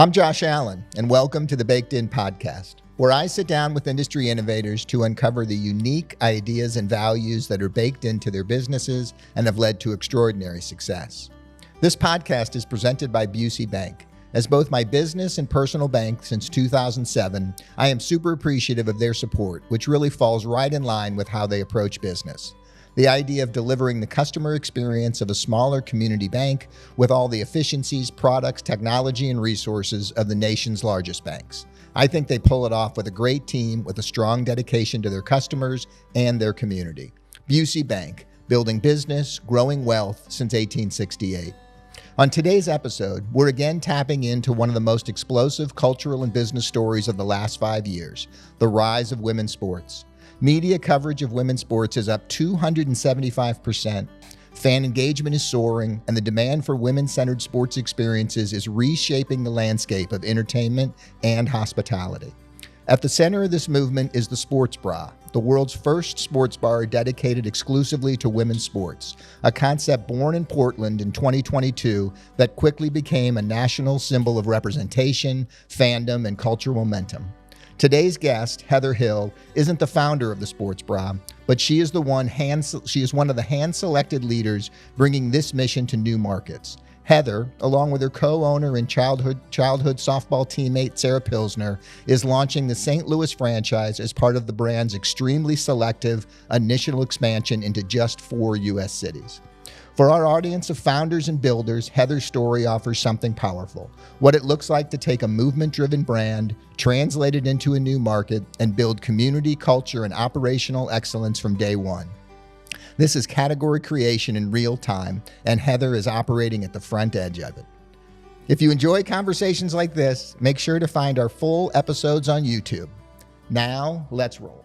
I'm Josh Allen, and welcome to the Baked In Podcast, where I sit down with industry innovators to uncover the unique ideas and values that are baked into their businesses and have led to extraordinary success. This podcast is presented by Busey Bank. As both my business and personal bank since 2007, I am super appreciative of their support, which really falls right in line with how they approach business. The idea of delivering the customer experience of a smaller community bank with all the efficiencies, products, technology, and resources of the nation's largest banks. I think they pull it off with a great team with a strong dedication to their customers and their community. Busey Bank, building business, growing wealth since 1868. On today's episode, we're again tapping into one of the most explosive cultural and business stories of the last 5 years, the rise of women's sports. Media coverage of women's sports is up 275%. Fan engagement is soaring, and the demand for women-centered sports experiences is reshaping the landscape of entertainment and hospitality. At the center of this movement is the Sports Bra, the world's first sports bar dedicated exclusively to women's sports, a concept born in Portland in 2022 that quickly became a national symbol of representation, fandom, and cultural momentum. Today's guest, Heather Hill, isn't the founder of the Sports Bra, but she is one of the hand-selected leaders bringing this mission to new markets. Heather, along with her co-owner and childhood softball teammate Sara Pilsner, is launching the St. Louis franchise as part of the brand's extremely selective initial expansion into just 4 U.S. cities. For our audience of founders and builders, Heather's story offers something powerful. What it looks like to take a movement-driven brand, translate it into a new market, and build community, culture, and operational excellence from day one. This is category creation in real time, and Heather is operating at the front edge of it. If you enjoy conversations like this, make sure to find our full episodes on YouTube. Now, let's roll.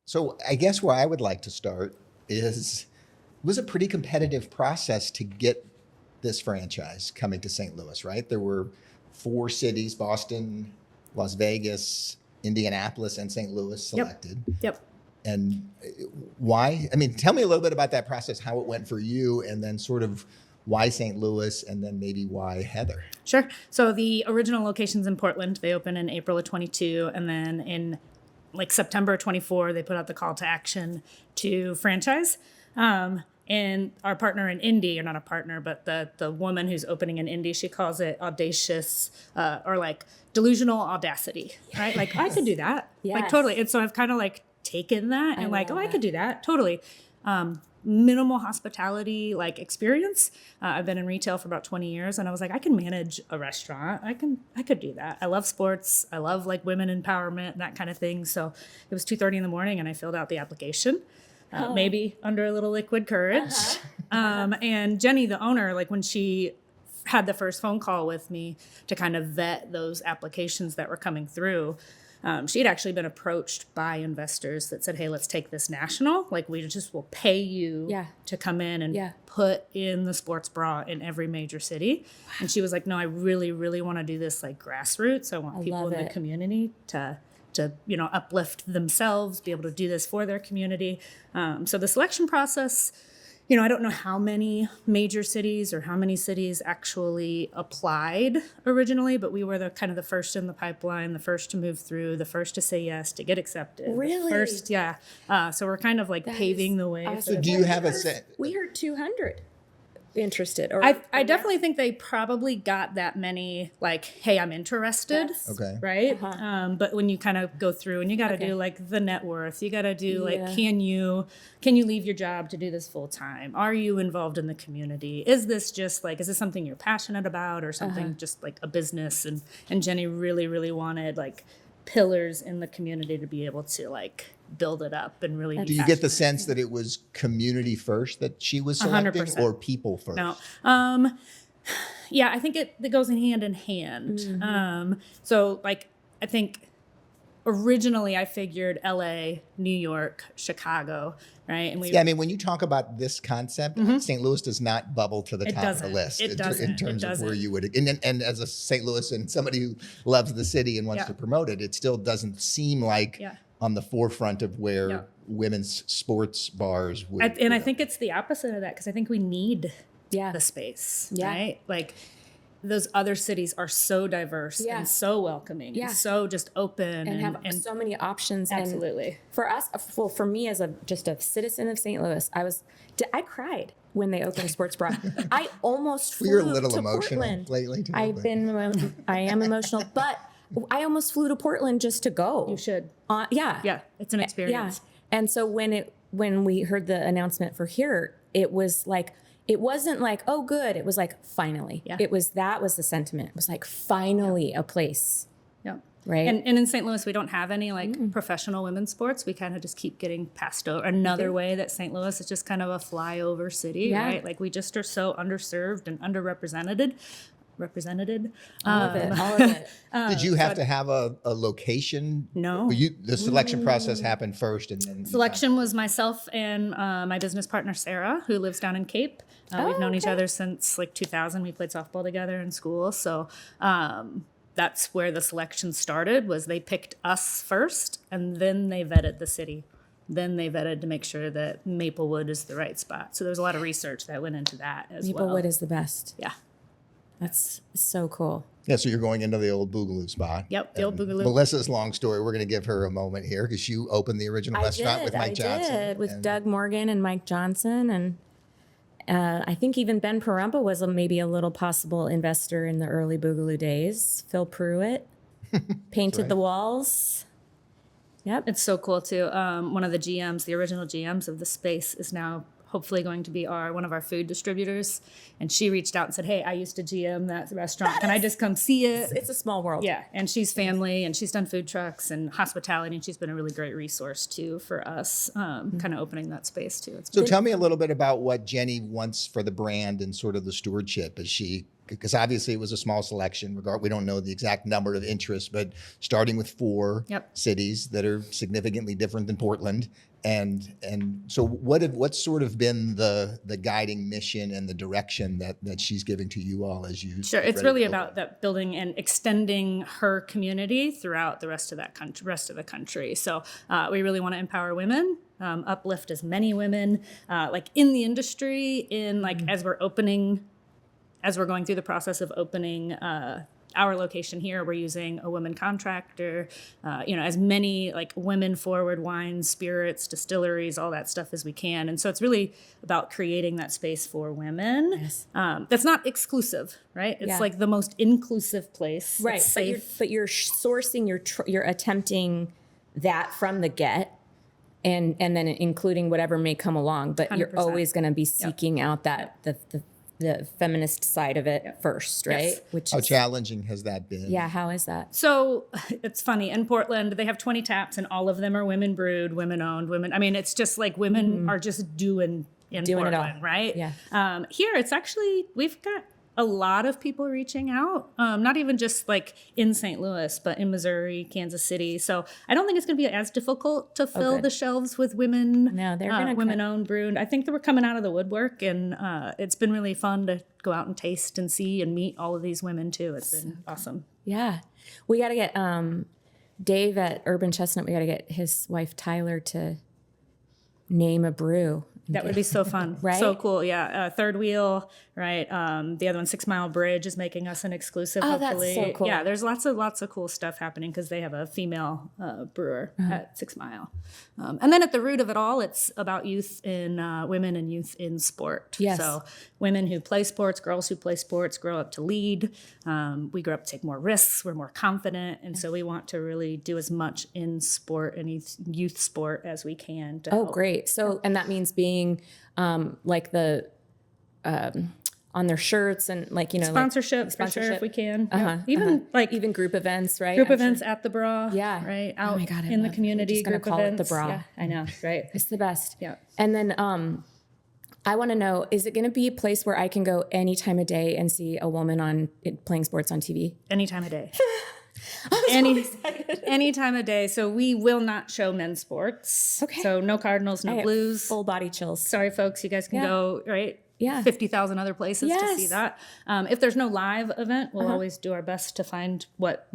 So I guess where I would like to start it was a pretty competitive process to get this franchise coming to St. Louis, right? There were 4 cities, Boston, Las Vegas, Indianapolis, and St. Louis selected. Yep. And why? I mean, tell me a little bit about that process, how it went for you, and then sort of why St. Louis, and then maybe why Heather. Sure. So the original location's in Portland. They opened in April of 22, and then in September 24, they put out the call to action to franchise. And our partner in Indy, or not a partner, but the woman who's opening in Indy, she calls it audacious or delusional audacity, right? Like, I could do that. Yes. Totally. And so I've kind of taken that and I could do that. Totally. Minimal hospitality experience. I've been in retail for about 20 years, and I was like, I can manage a restaurant. I could do that. I love sports. I love women empowerment, that kind of thing. So it was 2:30 in the morning, and I filled out the application, maybe under a little liquid courage. And Jenny, the owner, when she had the first phone call with me to kind of vet those applications that were coming through, she had actually been approached by investors that said, hey, let's take this national. We just will pay you to come in and put in the Sports Bra in every major city. Wow. And she was like, no, I really, really want to do this grassroots. I want people in the community to uplift themselves, be able to do this for their community. So the selection process, I don't know how many major cities or how many cities actually applied originally, but we were the first in the pipeline, the first to move through, the first to say yes, to get accepted. Really? First, yeah. So we're kind of paving the way. Awesome. So do you have a set? We heard 200 interested. I definitely think they probably got that many, hey, I'm interested. Yes. Okay. Right? But when you kind of go through and you got to do the net worth, you got to do can you leave your job to do this full time? Are you involved in the community? Is this just is this something you're passionate about, or something just a business? And Jenny really, really wanted pillars in the community to be able to build it up and really. Do you get the sense that it was community first that she was selecting, 100%. or people first? No. Yeah, I think it goes in hand in hand. Mm-hmm. So I think originally I figured LA, New York, Chicago, right? And when you talk about this concept, St. Louis does not bubble to the top of the list in terms of where you would. And as a St. Louis and somebody who loves the city and wants to promote it, it still doesn't seem like on the forefront of where women's sports bars would. I think it's the opposite of that, because I think we need the space, right? those other cities are so diverse and so welcoming and so just open and have so many options. Absolutely. And for us, well, for me as just a citizen of St. Louis, I cried when they opened a sports bra. I almost flew You're a little to emotional Portland. lately too. I am emotional, but I almost flew to Portland just to go. You should. Yeah, it's an experience. Yeah. And so when we heard the announcement for here, it was like, it wasn't like, oh, good. It was like, finally. Yeah. That was the sentiment. It was like, finally a place. Yeah. Right. And in St. Louis, we don't have any professional women's sports. We kind of just keep getting passed over. Another way that St. Louis is just kind of a flyover city, right? Like we just are so underserved and underrepresented. All of it. Did you have to have a location? No. The selection process happened first, and then Selection was myself and my business partner, Sarah, who lives down in Cape. We've known each other since like 2000. We played softball together in school. So that's where the selection started, was they picked us first, and then they vetted the city. Then they vetted to make sure that Maplewood is the right spot. So there's a lot of research that went into that as well. Maplewood is the best. Yeah. That's so cool. Yeah, so you're going into the old Boogaloo spot. Yep, the old Boogaloo. Melissa's long story, we're going to give her a moment here because you opened the original restaurant with Mike Johnson. I did, with Doug Morgan and Mike Johnson. And I think even Ben Parumpa was maybe a little possible investor in the early Boogaloo days. Phil Pruitt painted the walls. Yep. It's so cool, too. One of the GMs, the original GMs of the space, is now hopefully going to be one of our food distributors. And she reached out and said, hey, I used to GM that restaurant. Can I just come see it? It's a small world. Yeah. And she's family, and she's done food trucks and hospitality. And she's been a really great resource, too, for us, kind of opening that space, too. So tell me a little bit about what Jenny wants for the brand and sort of the stewardship. Because obviously it was a small selection. We don't know the exact number of interests, but starting with 4 cities that are significantly different than Portland. And so what's sort of been the guiding mission and the direction that she's giving to you all as you? Sure, it's really about that building and extending her community throughout the rest of the country. So we really want to empower women, uplift as many women, like in the industry, as we're going through the process of opening our location here, we're using a women contractor, as many like women forward wines, spirits, distilleries, all that stuff as we can. And so it's really about creating that space for women. Yes. That's not exclusive, right? It's like the most inclusive place. Right. Safe. But you're sourcing, you're attempting that from the get. And then including whatever may come along, but 100%. You're always going to be seeking out that the feminist side of it first, right? Yes. How challenging has that been? Yeah, how is that? So it's funny. In Portland, they have 20 taps, and all of them are women brewed, women owned, women. I mean, it's just like women are just doing Portland, it all. right? Yeah. Here, it's actually, we've got a lot of people reaching out, not even just like in St. Louis, but in Missouri, Kansas City. So I don't think it's going to be as difficult to fill the shelves with women. No, they're going to women-owned brewed. I think that we're coming out of the woodwork, and it's been really fun to go out and taste and see and meet all of these women too. It's been awesome. Yeah, we got to get Dave at Urban Chestnut. We got to get his wife Tyler to name a brew. That would be so fun. Right? So cool. Yeah. Third Wheel, right? The other one, 6 Mile Bridge, is making us an exclusive, hopefully. That's so cool. Yeah, there's lots of cool stuff happening because they have a female brewer at 6 Mile. And then at the root of it all, it's about youth in women and youth in sport. Yes. So women who play sports, girls who play sports, grow up to lead. We grow up to take more risks. We're more confident. And so we want to really do as much in sport and youth sport as we can to help. Great. So, and that means being like the on their shirts and like, sponsorship for sure if we can. Even group events, right? Group events at the bra. Yeah. Right. Out in the community. Just gonna group call events. it the bra. Yeah, I know. Right. It's the best. Yeah. And then I want to know, is it going to be a place where I can go any time of day and see a woman playing sports on TV? Any time of day. Any time of day. So we will not show men's sports. Okay. So no Cardinals, no Blues. Full body chills. Sorry, folks. You guys can go, right? Yeah. 50,000 other places to see Yes. that. If there's no live event, we'll always do our best to find what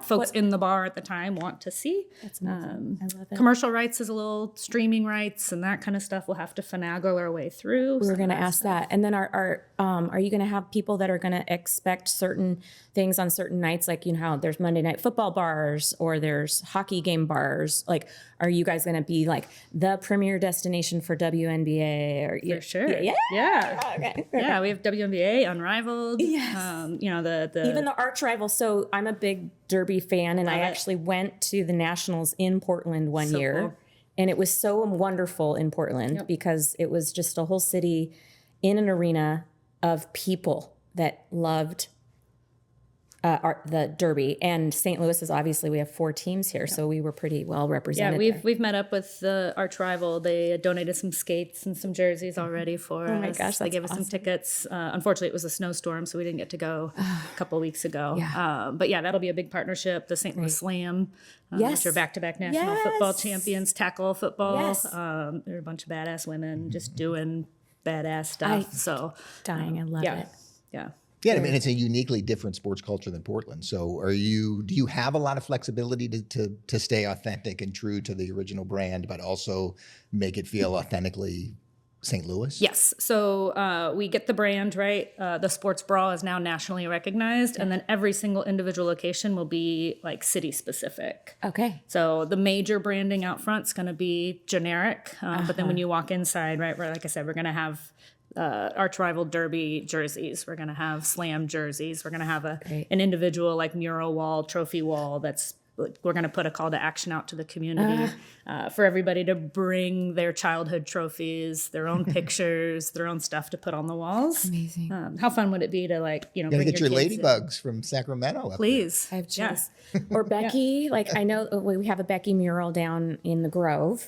folks in the bar at the time want to see. That's amazing. I love it. Commercial rights is a little streaming rights and that kind of stuff. We'll have to finagle our way through. We were going to ask that. And then are you going to have people that are going to expect certain things on certain nights? Like, you know, how there's Monday night football bars or there's hockey game bars. Like, are you guys going to be like the premier destination for WNBA? Or For sure. Yeah. Okay. Yeah, we have WNBA, Unrivaled. Yes. You know, the Even the arch rival. So I'm a big Derby fan, and I actually went to the Nationals in Portland one year. Cool. And it was so wonderful in Portland because it was just a whole city in an arena of people that loved the Derby. And St. Louis is obviously, we have 4 teams here, so we were pretty well represented. Yeah, we've met up with the arch rival. They donated some skates and some jerseys already for us. Oh my gosh, they that's gave us some tickets. Unfortunately, it was a snowstorm, so we didn't get to go a couple weeks ago. But yeah, that'll be a big partnership. The St. Louis Slam, which are back-to-back national football champions, tackle football. Yes. They're a bunch of badass women just doing badass stuff. Dying, I love it. Yeah. Yeah, I mean, it's a uniquely different sports culture than Portland. So do you have a lot of flexibility to stay authentic and true to the original brand, but also make it feel authentically St. Louis? Yes. So we get the brand, right? The sports bra is now nationally recognized, and then every single individual location will be like city specific. Okay. So the major branding out front is going to be generic, but then when you walk inside, right, where like I said, we're going to have arch rival Derby jerseys. We're going to have Slam jerseys. We're going to have an individual like mural wall, trophy wall. We're going to put a call to action out to the community for everybody to bring their childhood trophies, their own pictures, their own stuff to put on the walls. Amazing. How fun would it be to bring get your kids ladybugs from Sacramento up Please. I have chills. Or Becky, like I know we have a Becky mural down in the Grove.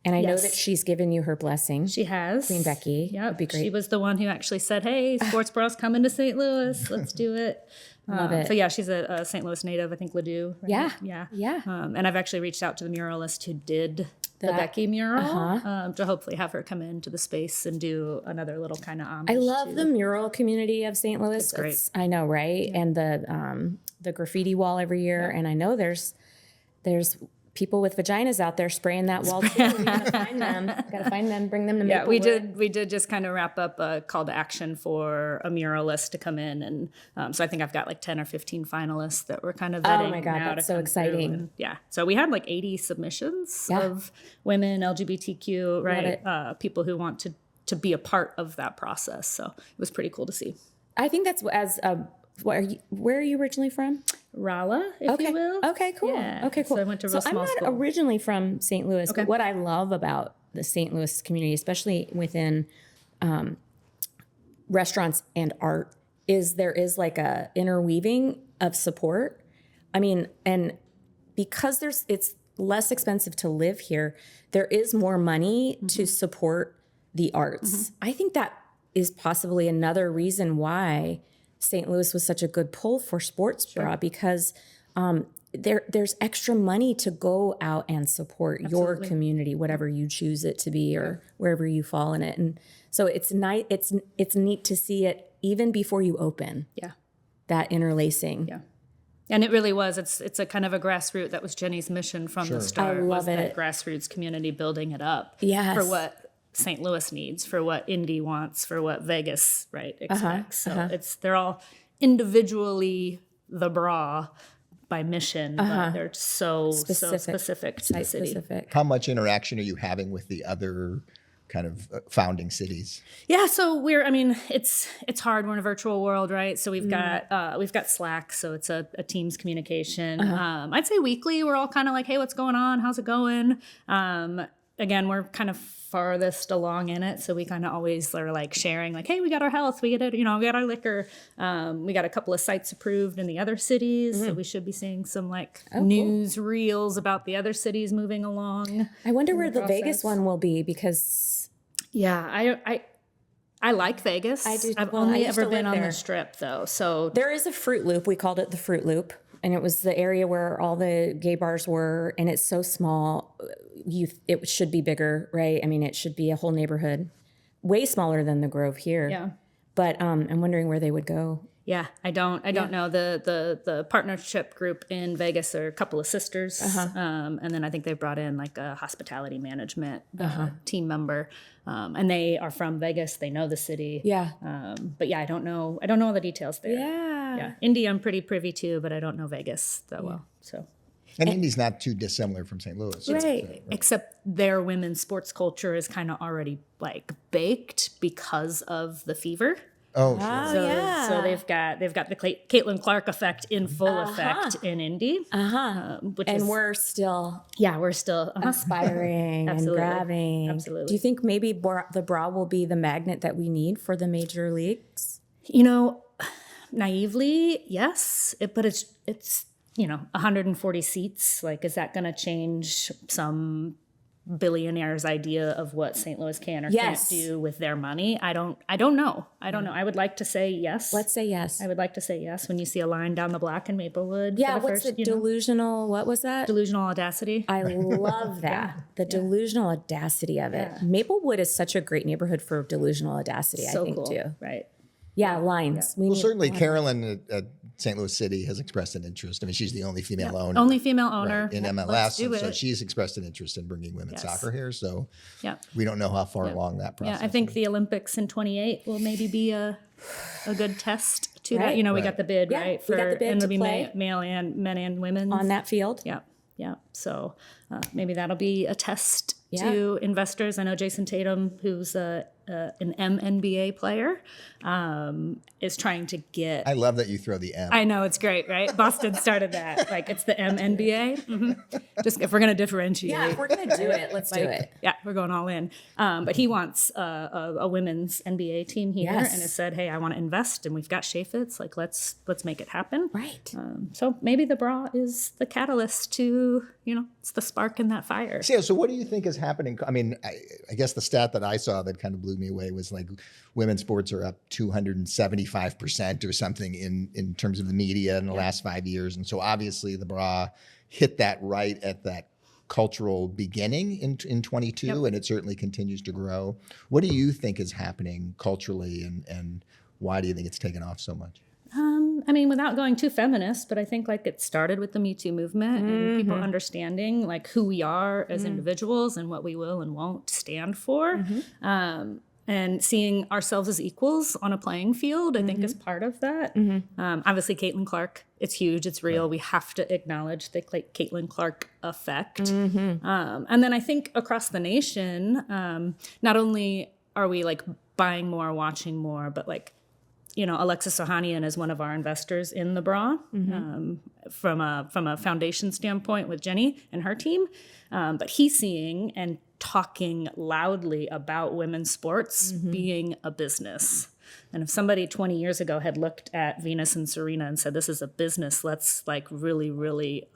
And I know that she's given you her blessing. She has. Queen Becky. Yeah, That'd be great. She was the one who actually said, hey, sports bra's coming to St. Louis. Let's do it. Love it. So yeah, she's a St. Louis native, I think Ladue. Right? Yeah. And I've actually reached out to the muralist who did the Becky mural to hopefully have her come into the space and do another little kind of homage. I love the mural community of St. Louis. It's great. I know, right? Yeah. And the graffiti wall every year. And I know there's people with vaginas out there spraying that wall too. We gotta find them. Bring them to Maplewood. Yeah, we did just kind of wrap up a call to action for a muralist to come in, and so I think I've got like 10 or 15 finalists that we're kind of vetting. Oh my God, that's so exciting! So we had like 80 submissions of women, LGBTQ, right? People who want to be a part of that process. So it was pretty cool to see. I think that's where are you originally from? Raleigh, if you will. Okay, cool. Yeah. Okay, cool. So I went to a real small I'm not school. originally from St. Louis, but what I love about the St. Louis community, especially within restaurants and art, is there is like a interweaving of support. I mean, and because it's less expensive to live here, there is more money to support the arts. I think that is possibly another reason why St. Louis was such a good pull for sports bra, because there's extra money to go out and support your community, whatever you choose it to be or wherever you fall in it. And so it's neat to see it even before you open. Yeah. That interlacing. Yeah. And it really was. It's a kind of a grassroots. That was Jenny's mission from the start. I love it. That grassroots community, building it up. Yes. For what St. Louis needs, for what Indy wants, for what Vegas expects. So they're all individually the bra by mission, but they're so specific to the city. How much interaction are you having with the other kind of founding cities? Yeah, so it's hard. We're in a virtual world, right? So we've got Slack, so it's a Teams communication. I'd say weekly, we're all kind of like, hey, what's going on? How's it going? Again, we're kind of farthest along in it, so we kind of always are like sharing, like, hey, we got our health, we got our liquor, we got a couple of sites approved in the other cities, so we should be seeing some like news reels about the other cities moving along. I wonder where the Vegas one will be, because I like Vegas. I do. I've only ever been on the Strip though, so there is a Fruit Loop. We called it the Fruit Loop. And it was the area where all the gay bars were, and it's so small. It should be bigger, right? I mean, it should be a whole neighborhood. way smaller than the Grove here. Yeah. But I'm wondering where they would go. Yeah, I don't know. The partnership group in Vegas are a couple of sisters, and then I think they brought in like a hospitality management team member, and they are from Vegas. They know the city. Yeah. But yeah, I don't know all the details there. Yeah. Indy, I'm pretty privy to, but I don't know Vegas that well. So. And Indy's not too dissimilar from St. Louis. Right. Except their women's sports culture is kind of already like baked because of the Fever. Oh, sure. So they've got the Caitlin Clark effect in full effect in Indy. We're still we're still aspiring and grabbing. Absolutely. Do you think maybe the bra will be the magnet that we need for the major leagues? Naively, yes. But it's 140 seats. Like, is that going to change some billionaire's idea of what St. Louis can or can't do with their money? I don't know. I would like to say yes. Let's say yes. I would like to say yes when you see a line down the block in Maplewood. Yeah, what's the delusional, what was that? Delusional audacity. I love that. The delusional audacity of it. Maplewood is such a great neighborhood for delusional audacity, I think, too. Right. Yeah, lines. Well, certainly Carolyn at St. Louis City has expressed an interest. I mean, she's the only female owner. Only female owner. In MLS. And so she's expressed an interest in bringing women's soccer here. So we don't know how far along that process I think the Olympics in 28 will maybe be a good test to that. We got the bid, right? We got the bid and to it'll be play male and men and women. On that field. Yeah. So maybe that'll be a test to investors. I know Jason Tatum, who's an MNBA player, is trying to get. I love that you throw the M. I know, it's great, right? Boston started that. Like, it's the MNBA. Just if we're going to differentiate. Yeah, if we're going to do it, let's do it. Yeah, we're going all in. But he wants a women's NBA team here and has said, hey, I want to invest, and we've got Shafitz. Like, let's make it happen. Right. So maybe the bra is the catalyst to, it's the spark in that fire. So what do you think is happening? I mean, I guess the stat that I saw that kind of blew me away was like women's sports are up 275% or something in terms of the media in the last 5 years. And so obviously the bra hit that right at that cultural beginning in 22, and it certainly continues to grow. What do you think is happening culturally, and why do you think it's taken off so much? I mean, without going too feminist, but I think like it started with the Me Too movement and people understanding like who we are as individuals and what we will and won't stand for. And seeing ourselves as equals on a playing field, I think is part of that. Obviously, Caitlin Clark, it's huge, it's real. Right. We have to acknowledge the Caitlin Clark effect. And then I think across the nation, not only are we like buying more, watching more, but like, Alexis Ohanian is one of our investors in the bra from a foundation standpoint with Jenny and her team. But he's seeing and talking loudly about women's sports being a business. And if somebody 20 years ago had looked at Venus and Serena and said, this is a business, let's like really, really,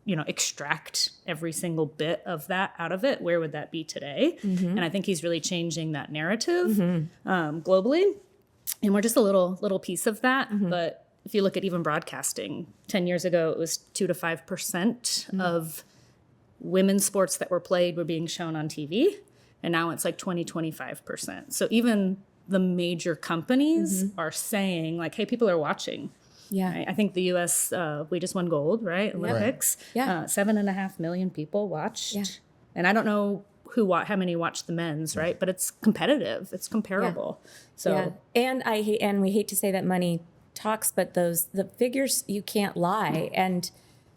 extract every single bit of that out of it, where would that be today? And I think he's really changing that narrative globally. And we're just a little piece of that. But if you look at even broadcasting, 10 years ago, it was 2 to 5% of women's sports that were played were being shown on TV. And now it's like 25%. So even the major companies are saying like, hey, people are watching. Yeah. Right? I think the U.S., we just won gold, right? Olympics. Yeah. 7.5 million people watched. Yeah. And I don't know how many watch the men's, right? But it's competitive. It's comparable. So and we hate to say that money talks, but the figures, you can't lie. And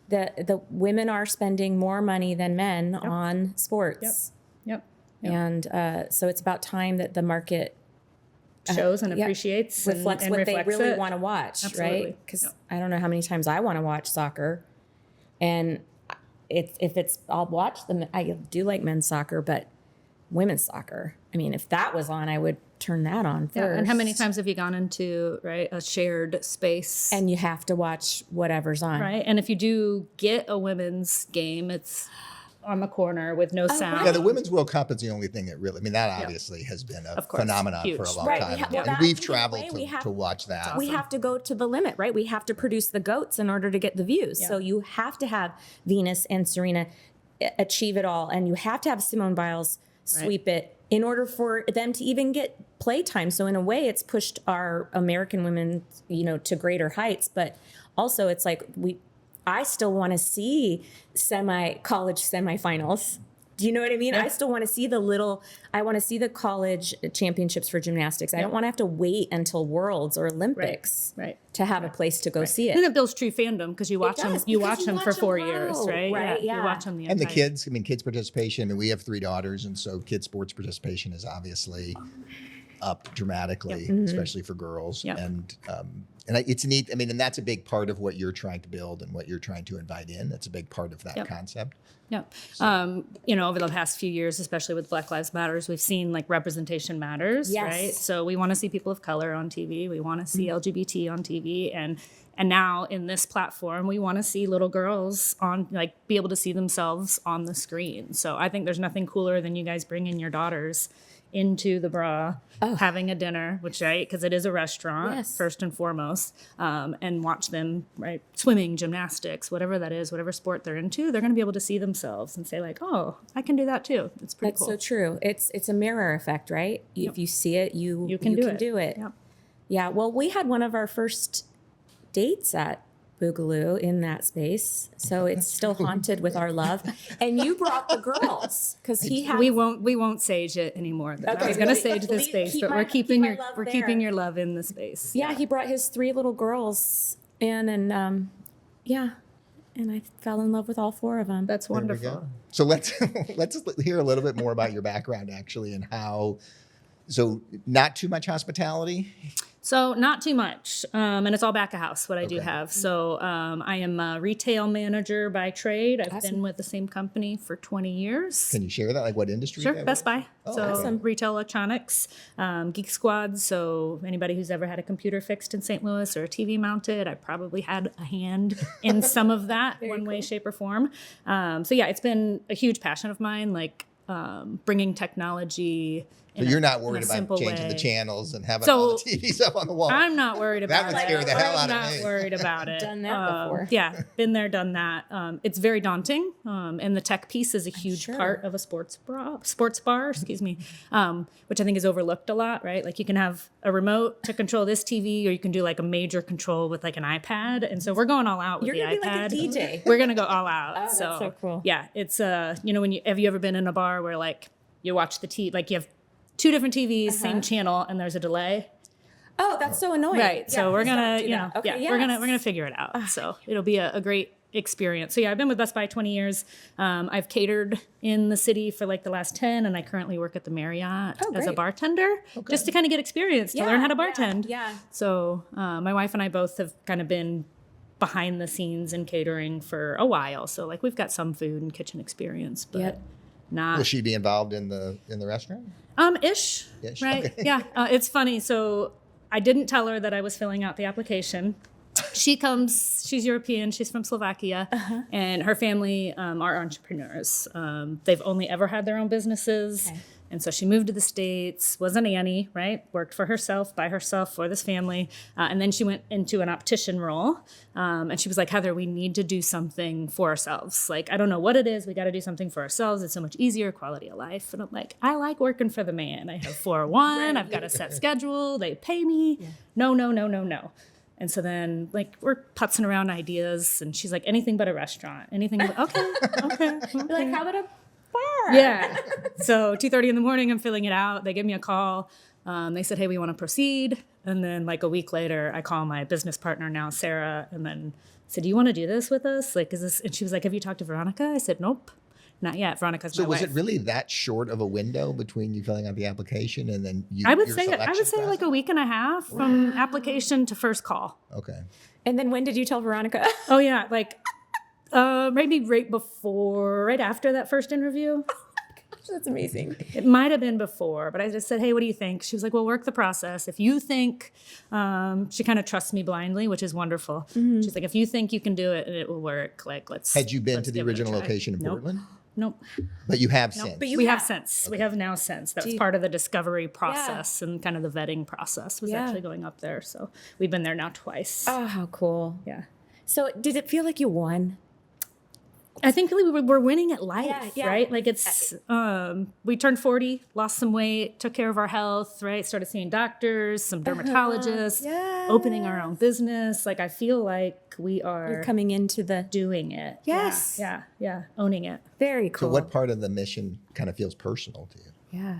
the women are spending more money than men on sports. Yep. And so it's about time that the market shows and appreciates reflects and what reflects they really it. want to watch, Absolutely. right? Because I don't know how many times I want to watch soccer, and I'll watch them. I do like men's soccer, but women's soccer, I mean, if that was on, I would turn that on first. Yeah, and how many times have you gone into a shared space? And you have to watch whatever's on. Right, and if you do get a women's game, it's on the corner with no sound. Yeah, the Women's World Cup is the only thing that really, that obviously has been a phenomenon huge. For a long Right. time. And we've traveled to watch that. Awesome. We have to go to the limit, right? We have to produce the GOATs in order to get the views. Yeah. So you have to have Venus and Serena achieve it all. And you have to have Simone Biles sweep it in order for them to even get playtime. So in a way, it's pushed our American women, to greater heights. But also, it's like I still want to see college semifinals. Do you know what I mean? Yeah. I still want to see I want to see the college championships for gymnastics. I don't want to have to wait until Worlds or Olympics to have a place to go see it. And it builds true fandom because you watch them for 4 years, right? Yeah. You watch them the and the entire kids, kids participation. We have 3 daughters, and so kids sports participation is obviously up dramatically, especially for girls. And it's neat. And that's a big part of what you're trying to build and what you're trying to invite in. That's a big part of that concept. Yeah. So. Over the past few years, especially with Black Lives Matters, we've seen representation matters, right? So we want to see people of color on TV. We want to see LGBT on TV. And now in this platform, we want to see little girls on, be able to see themselves on the screen. So I think there's nothing cooler than you guys bringing your daughters into the bra, having a dinner, because it is a restaurant, first and foremost, and watch them, swimming, gymnastics, whatever that is, whatever sport they're into, they're going to be able to see themselves and say oh, I can do that too. It's pretty cool. That's so true. It's a mirror effect, right? If you see it, you can do it. Yep. Yeah. Well, we had one of our first dates at Boogaloo in that space, so it's still haunted with our love. And you brought the girls because we won't sage it anymore. Okay, I was going to sage this space, but we're keeping your love in the space. Yeah, he brought his 3 little girls in, and and I fell in love with all 4 of them. That's wonderful. So let's hear a little bit more about your background actually, and how. So not too much hospitality. So not too much, and it's all back of house, what I do have. So I am a retail manager by trade. I've been with the same company for 20 years. Can you share that? What industry? Sure, Best Buy. Retail electronics, Geek Squad. So anybody who's ever had a computer fixed in St. Louis or a TV mounted, I probably had a hand in some of that one way, shape, or form. It's been a huge passion of mine, bringing technology. So you're not worried about changing the channels and having all the TVs up on the wall. I'm not worried about it. That would scare the hell out of me. I'm not worried about it. Done that before. Yeah, been there, done that. It's very daunting, and the tech piece is a huge part of a sports bar, excuse me, which I think is overlooked a lot, right? You can have a remote to control this TV, or you can do a major control with an iPad. And so we're going all out with the iPad. You're going to be like a DJ. We're going to go all out. That's so cool. Yeah, it's have you ever been in a bar where you watch the TV, you have 2 different TVs, same channel, and there's a delay. Oh, that's so annoying. Right. Yeah, so we're gonna, we're gonna figure it out. So it'll be a great experience. So I've been with Best Buy 20 years. I've catered in the city for the last 10, and I currently work at the Marriott as a bartender, just to kind of get experience, to learn how to bartend. Yeah. So my wife and I both have kind of been behind the scenes in catering for a while. So we've got some food and kitchen experience, but not. Will she be involved in the restaurant? Ish. Right. Okay. Yeah. It's funny. So I didn't tell her that I was filling out the application. She's European, she's from Slovakia, and her family are entrepreneurs. They've only ever had their own businesses. Okay. And so she moved to the States, was a nanny, right? Worked for herself, by herself, for this family. And then she went into an optician role. And she was like, Heather, we need to do something for ourselves. I don't know what it is. We got to do something for ourselves. It's so much easier, quality of life. And I'm like, I like working for the man. I have 401. I've got a set schedule. They pay me. Yeah. No. And so then, we're putzing around ideas. And she's like, anything but a restaurant. Anything but, okay. You're how about a bar? Yeah. So 2:30 in the morning, I'm filling it out. They give me a call. They said, hey, we want to proceed. And then a week later, I call my business partner now, Sarah, and then said, do you want to do this with us? Is this? And she was like, have you talked to Veronica? I said, nope, not yet. Veronica's my wife. So was it really that short of a window between you filling out the application and then I would say a week and a half from application to first call. Okay. And then when did you tell Veronica? Oh yeah, maybe right after that first interview. That's amazing. It might have been before, but I just said, hey, what do you think? She was like, well, work the process. If you think, she kind of trusts me blindly, which is wonderful. Mm-hmm. She's like, if you think you can do it and it will work, let's. Had you been to the original location in Portland? Nope. But you have since. But we have since. Okay. We have now since. That was part of the discovery process and kind of the vetting process was actually going up there. So we've been there now twice. Oh, how cool. Yeah. So did it feel like you won? I think we're winning at life, Yeah. right? Like it's, we turned 40, lost some weight, took care of our health, right? Started seeing doctors, some dermatologists, opening our own business. Like I feel like we are You're coming into the doing it. Yes. Yeah. Owning it. Very cool. So what part of the mission kind of feels personal to you? Yeah.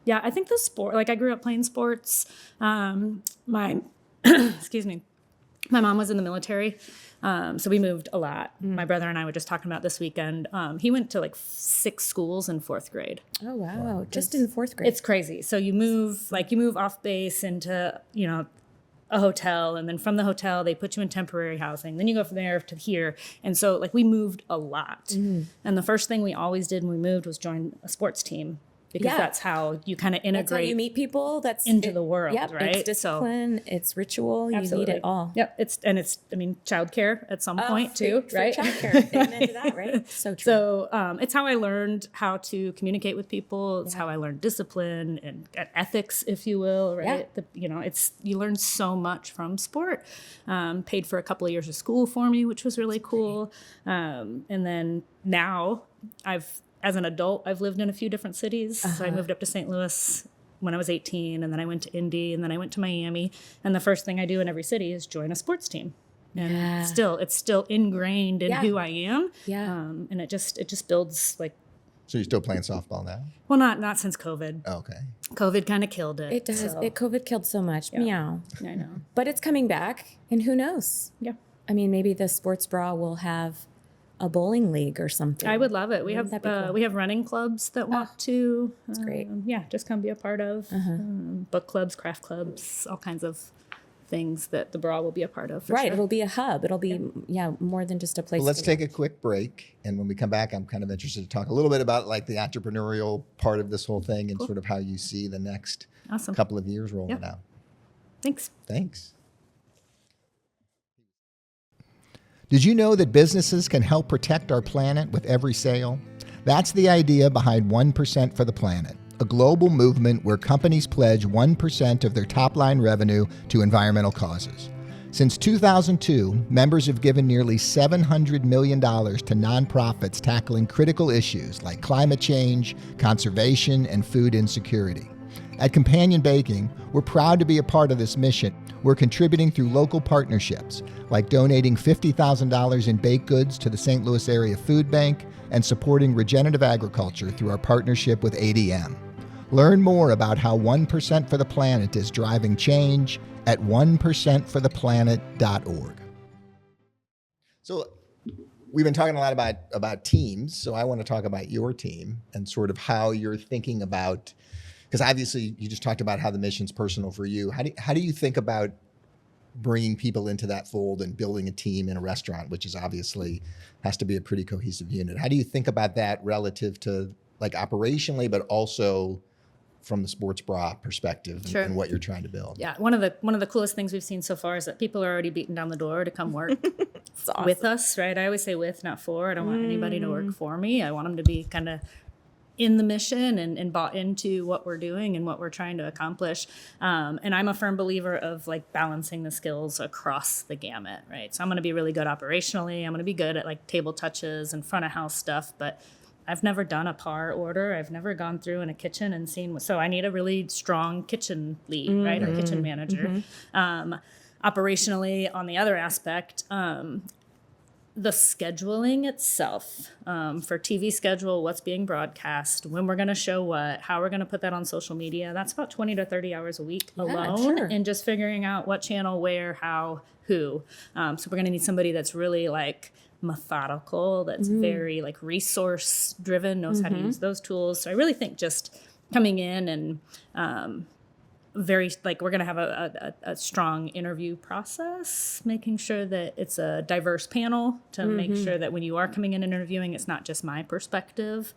Yeah, I think the sport, like I grew up playing sports. My, excuse me, my mom was in the military. So we moved a lot. My brother and I were just talking about this weekend. He went to like 6 schools in 4th grade. Oh, wow. Just in the 4th grade. It's crazy. So you move off base into, a hotel, and then from the hotel, they put you in temporary housing. Then you go from there to here. And so like we moved a lot. And the first thing we always did when we moved was join a sports team. Because that's how you kind of integrate. That's how you meet people. Into the world, yep, right? It's discipline. It's ritual. Absolutely. You need it all. Yep. It's childcare at some point too, right? Childcare. Amen to that, right? So true. So it's how I learned how to communicate with people. It's how I learned discipline and ethics, if you will, right? Yeah. You learn so much from sport. Paid for a couple of years of school for me, which was really cool. And then now as an adult, I've lived in a few different cities. So I moved up to St. Louis when I was 18, and then I went to Indy, and then I went to Miami. And the first thing I do in every city is join a sports team. And it's still ingrained in who I am. Yeah. And it just builds like. So you're still playing softball now? Well, not since COVID. Oh, okay. COVID kind of killed it. It does. So. COVID killed so much. Yeah. Meow. I know. But it's coming back, and who knows? Yeah. I mean, maybe the sports bra will have a bowling league or something. I would love it. We have cool? we have running clubs that want to. That's great. Yeah, just come be a part of. Book clubs, craft clubs, all kinds of things that the bra will be a part of. Right. Sure. It'll be a hub. It'll be more than just a place. Well, let's take a quick break. And when we come back, I'm kind of interested to talk a little bit about like the entrepreneurial part of this whole thing and sort of how you see the next couple of years rolling out. Thanks. Did you know that businesses can help protect our planet with every sale? That's the idea behind 1% for the Planet, a global movement where companies pledge 1% of their top-line revenue to environmental causes. Since 2002, members have given nearly $700 million to nonprofits tackling critical issues like climate change, conservation, and food insecurity. At Companion Baking, we're proud to be a part of this mission. We're contributing through local partnerships, like donating $50,000 in baked goods to the St. Louis Area Food Bank and supporting regenerative agriculture through our partnership with ADM. Learn more about how 1% for the Planet is driving change at 1%fortheplanet.org. So we've been talking a lot about teams, so I want to talk about your team and sort of how you're thinking about. Because obviously you just talked about how the mission's personal for you. How do you think about bringing people into that fold and building a team in a restaurant, which is obviously has to be a pretty cohesive unit? How do you think about that relative to like operationally, but also from the sports bra perspective and what you're trying to build? Yeah, one of the coolest things we've seen so far is that people are already beating down the door to come work with us, right? I always say with, not for. I don't want anybody to work for me. I want them to be kind of in the mission and bought into what we're doing and what we're trying to accomplish. And I'm a firm believer of like balancing the skills across the gamut, right? So I'm going to be really good operationally. I'm going to be good at like table touches and front of house stuff, but I've never done a par order. I've never gone through in a kitchen and seen, so I need a really strong kitchen lead, right? Or kitchen manager. Operationally, on the other aspect, the scheduling itself, for TV schedule, what's being broadcast, when we're going to show what, how we're going to put that on social media, that's about 20 to 30 hours a week alone. Sure. And just figuring out what channel, where, how, who. So we're going to need somebody that's really like methodical, that's very like resource driven, knows how to use those tools. So I really think just coming in and very like we're going to have a strong interview process, making sure that it's a diverse panel to make sure that when you are coming in and interviewing, it's not just my perspective,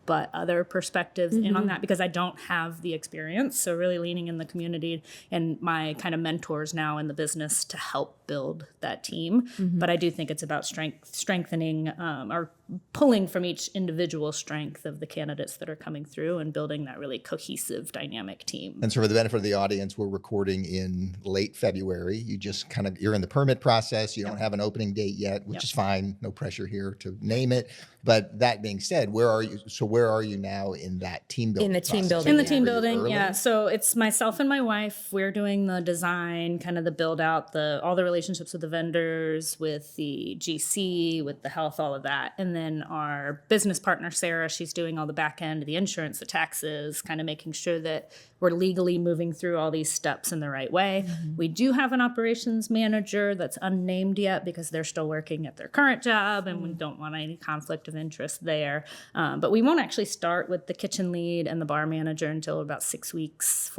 but other perspectives in on that, because I don't have the experience. So really leaning in the community and my kind of mentors now in the business to help build that team. But I do think it's about strengthening our pulling from each individual strength of the candidates that are coming through and building that really cohesive, dynamic team. And so for the benefit of the audience, we're recording in late February. You just you're in the permit process. You don't have an opening date yet, which is fine. No pressure here to name it. But that being said, where are you? So where are you now in that team building? In the team process? building. In the Yeah. team Are you building, early? yeah. So it's myself and my wife. We're doing the design, kind of the build out, all the relationships with the vendors, with the GC, with the health, all of that. And then our business partner, Sara, she's doing all the back end, the insurance, the taxes, kind of making sure that we're legally moving through all these steps in the right way. We do have an operations manager that's unnamed yet because they're still working at their current job and we don't want any conflict of interest there. But we won't actually start with the kitchen lead and the bar manager until about 6 weeks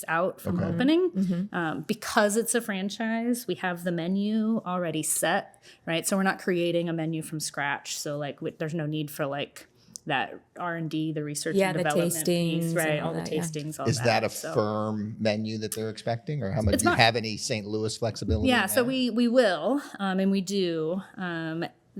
out from opening. Because it's a franchise, we have the menu already set, right? So we're not creating a menu from scratch. So like there's no need for like that R&D, the research and the development tastings piece, right? and All the that, yeah. tastings, all Is that a So- firm menu that they're expecting, or how much? It's Do you not- have any St. Louis flexibility? Yeah, now? so we will, and we do.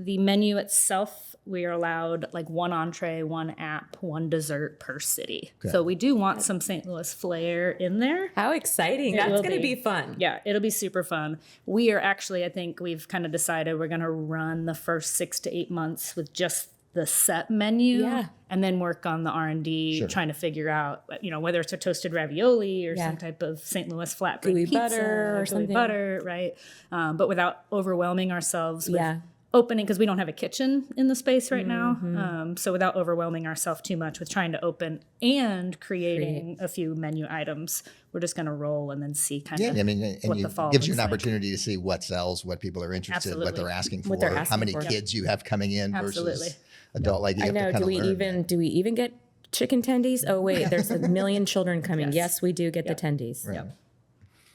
The menu itself, we are allowed like one entree, one app, one dessert per city. Okay. So we do want some St. Louis flair in there. How exciting. It That's will going to be. be fun. Yeah, it'll be super fun. We are actually, I think we've kind of decided we're going to run the first 6 to 8 months with just the set menu, Yeah. and then work on the R&D, Sure. trying to figure out, whether it's a toasted ravioli or Yeah. some type of St. Louis flatbread Gooey pizza butter or gooey something. butter, right? But without overwhelming ourselves with Yeah. opening, because we don't have a kitchen in the space right now. So without overwhelming ourselves too much with trying to open and creating a few menu items, we're just going to roll and then see kind of I mean, and what you, the fall gives you an looks like. opportunity to see what sells, what people are interested, what Absolutely. they're asking for, What they're how asking many for. kids you have coming in Absolutely. versus adult. Like you I have know. to kind Do of learn. we even get chicken tendies? Oh wait, there's a million children coming. Yes. Yes, we do get the tendies. Right. Yep.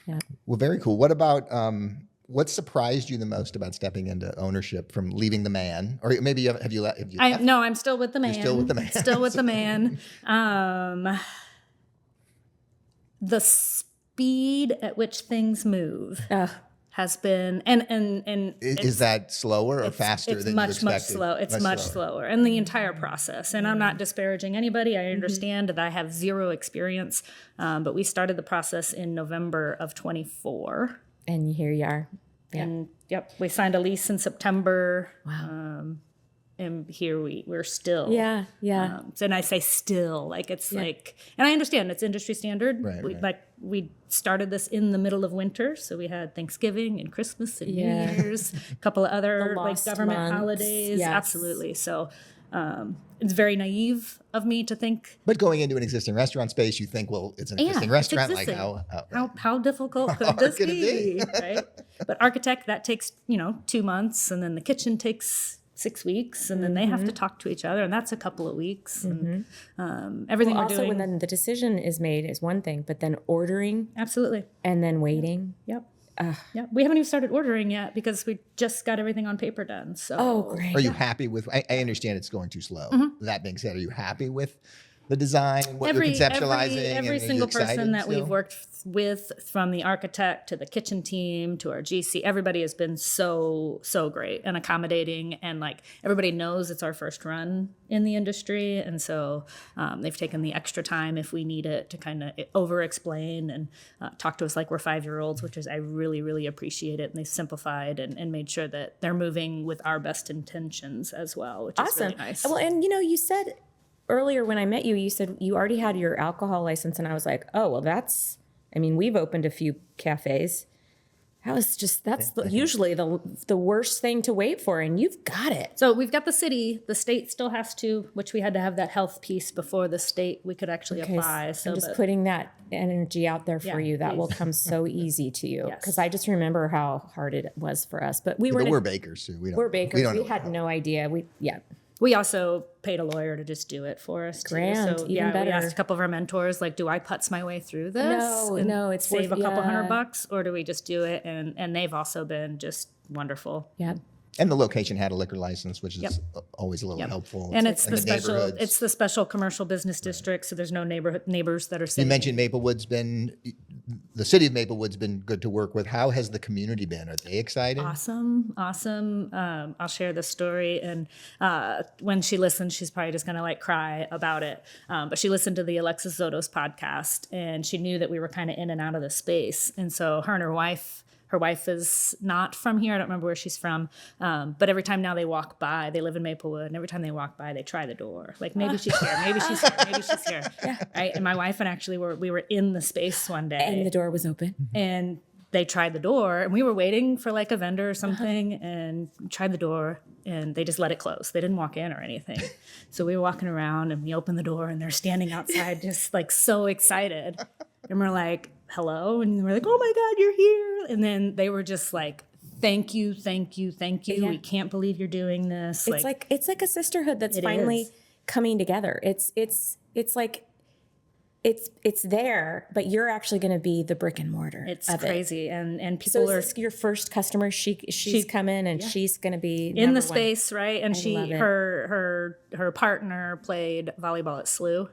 Yeah. Well, very cool. What about what surprised you the most about stepping into ownership from leaving the man, or maybe have you left? No, I'm still with the man. still with the man. Still with the man. The speed at which things move has been, and Is that slower or faster it's than you much expected? slow. It's much slower, and the entire process. And I'm not disparaging anybody. I understand that I have zero experience, but we started the process in November of 24. And here you are. Yeah. And we signed a lease in September. Wow. And here we're still. Yeah. Yeah. And I say still, like it's like, and I understand it's industry standard. Right, right. Like we started this in the middle of winter, so we had Thanksgiving and Christmas and Yeah. New Year's, a couple of other The like lost government months. holidays. Yes. Absolutely. So it's very naive of me to think. But going into an existing restaurant space, you think, well, it's an existing it's restaurant. existing. Like How difficult could hard this could it be? be? Right? But architect, that takes 2 months, and then the kitchen takes 6 weeks, and then they have to talk to each other, and that's a couple of weeks. And everything Well, we're also, doing. when then the decision is made is one thing, but then ordering Absolutely. and then waiting. Yep. Yep. We haven't even started ordering yet because we just got everything on paper done. So Oh, great. Are you happy with? I understand it's going too slow. That being said, are you happy with the design and what you're conceptualizing? and every are you single person excited that we've still? worked with, from the architect to the kitchen team to our GC, everybody has been so great and accommodating, and like everybody knows it's our first run in the industry, and so they've taken the extra time if we need it to kind of over explain and talk to us like we're 5-year-olds, which is I really appreciate it, and they simplified and made sure that they're moving with our best intentions as well, which is Awesome. really nice. Well, and you said earlier when I met you, you said you already had your alcohol license, and I was like, oh, well, we've opened a few cafes. That's usually the worst thing to wait for, and you've got it. So we've got the city. The state still has to, which we had to have that health piece before the state we could actually apply. So I'm just but- putting that energy out there for Yeah, you. That will please. come so easy to you, Yes. because I just remember how hard it was for us. But But we're bakers too. we're bakers. don't We know. had no idea. we also paid a lawyer to just do it for us. Too. Grand, So even we better. asked a couple of our mentors, like, do I putz my way through this? No, and it's save worth- a couple yeah. $100, or do we just do it? And they've also been just wonderful. Yeah. And the location had a liquor license, which is always a little helpful. And it's in the special. neighborhoods. It's the special commercial business district, so there's no neighbors that are You sitting. mentioned Maplewood's been the city of Maplewood's been good to work with. How has the community been? Are they excited? Awesome. I'll share this story, and when she listens, she's probably just gonna cry about it. But she listened to the Alexis Zotos podcast, and she knew that we were kind of in and out of the space, and so her and her wife. Her wife is not from here. I don't remember where she's from. But every time now they walk by, they live in Maplewood, and every time they walk by, they try the door. Maybe she's here, maybe she's here, maybe she's here. Yeah. Right? And my wife and actually we were in the space one day. And the door was open. And they tried the door, and we were waiting for a vendor or something, and tried the door, and they just let it close. They didn't walk in or anything. So we were walking around, and we opened the door, and they're standing outside just so excited. And we're like, hello? And we're like, oh my God, you're here. And then they were just like, thank you, thank you, thank you. Yeah. We can't believe you're doing this. It's like a sisterhood that's finally coming together. It's there, but you're actually going to be the brick and mortar. It's crazy. And people are your first customer. She's come in, and she's going to be in the space, right? And her partner played volleyball at SLU.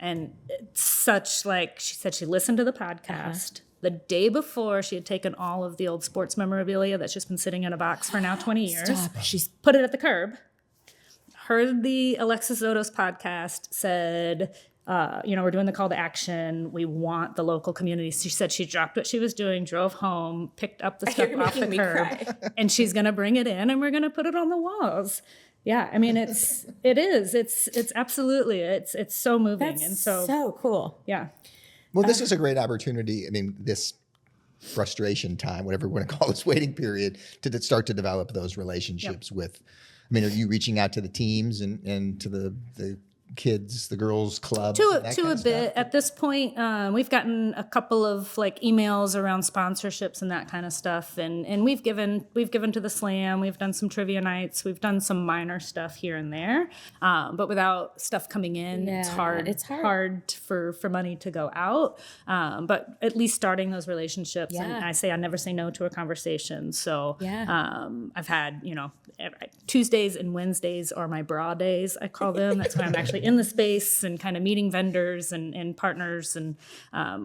And it's such she said she listened to the podcast. The day before, she had taken all of the old sports memorabilia that's just been sitting in a box for now 20 years. She's put it at the curb. Heard the Alexis Zotos podcast, said, we're doing the call to action. We want the local community. She said she dropped what she was doing, drove home, picked up the stuff off the curb, and she's going to bring it in, and we're going to put it on the walls. Yeah, I mean, it's absolutely, it's so moving. That's so cool. Yeah. Well, this is a great opportunity. I mean, this frustration time, whatever we want to call this waiting period, to start to develop those relationships with, are you reaching out to the teams and to the kids, the girls club? To a bit. At this point, we've gotten a couple of emails around sponsorships and that kind of stuff, and we've given to the Slam. We've done some trivia nights. We've done some minor stuff here and there, but without stuff coming in, it's hard. It's hard for money to go out. But at least starting those relationships, and I say I never say no to a conversation. So I've had Tuesdays and Wednesdays are my bra days, I call them. That's when I'm actually in the space and kind of meeting vendors and partners and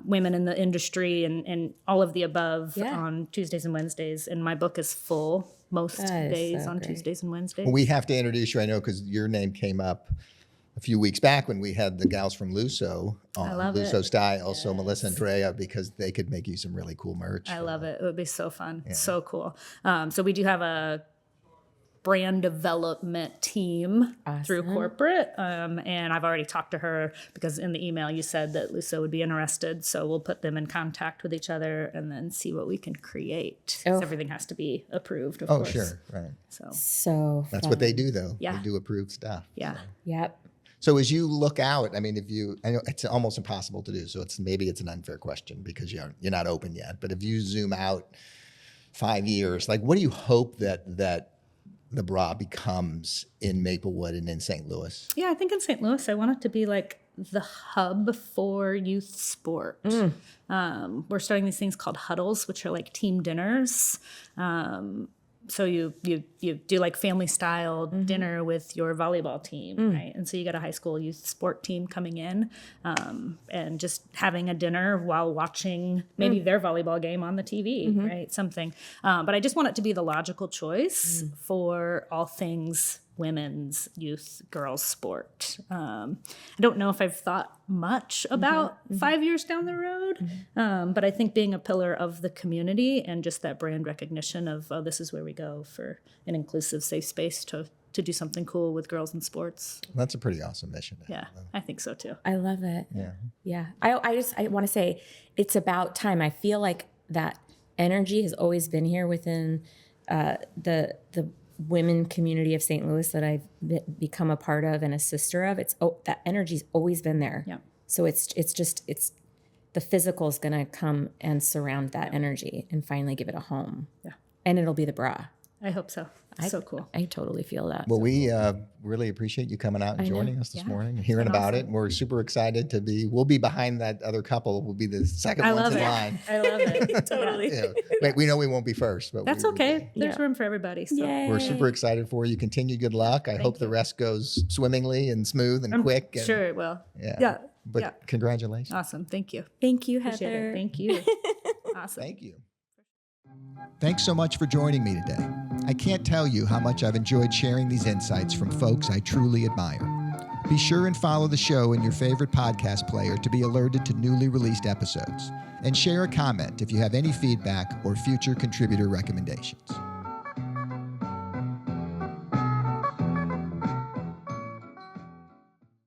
women in the industry and all of the above on Tuesdays and Wednesdays. And my book is full most days on Tuesdays and Wednesdays. Well, we have to introduce you, I know, because your name came up a few weeks back when we had the gals from Luso on Luso Style, so Melissa and Drea, because they could make you some really cool merch. I love it. It would be so fun. Yeah. So cool. So we do have a brand development team through corporate. And I've already talked to her because in the email you said that Luso would be interested. So we'll put them in contact with each other and then see what we can create. Everything has to be approved, of course. Oh, sure. Right. So that's what they do, though. Yeah. They do approved stuff. Yeah. So. Yep. So as you look out, I know it's almost impossible to do. So maybe it's an unfair question because you're not open yet. But if you zoom out 5 years, what do you hope that the bra becomes in Maplewood and in St. Louis? Yeah, I think in St. Louis, I want it to be the hub for youth sport. We're starting these things called huddles, which are team dinners. So you do family style dinner with your volleyball team, right? And so you got a high school youth sport team coming in and just having a dinner while watching maybe their volleyball game on the TV, right? Something. But I just want it to be the logical choice for all things women's, youth, girls sport. I don't know if I've thought much about 5 years down the road, but I think being a pillar of the community and just that brand recognition of, this is where we go for an inclusive, safe space to do something cool with girls in sports. That's a pretty awesome mission. Yeah, I think so too. I love it. Yeah. Yeah. I want to say it's about time. I feel like that energy has always been here within the women community of St. Louis that I've become a part of and a sister of. That energy's always been there. Yeah. So it's the physical is going to come and surround that energy and finally give it a home. Yeah. And it'll be the bra. I hope so. So cool. I totally feel that. Well, we really appreciate you coming out and joining us this morning and hearing about it. And we're super excited we'll be behind that other couple. We'll be the second ones in line. I love it. Totally. We know we won't be first, but that's okay. There's room for everybody. So. We're super excited for you. Continued good luck. I hope the rest goes swimmingly and smooth and quick. Sure it will. Yeah. But congratulations. Awesome. Thank you. Thank you, Appreciate Heather. it. Thank you. Awesome. Thank you. Thanks so much for joining me today. I can't tell you how much I've enjoyed sharing these insights from folks I truly admire. Be sure and follow the show in your favorite podcast player to be alerted to newly released episodes. And share a comment if you have any feedback or future contributor recommendations.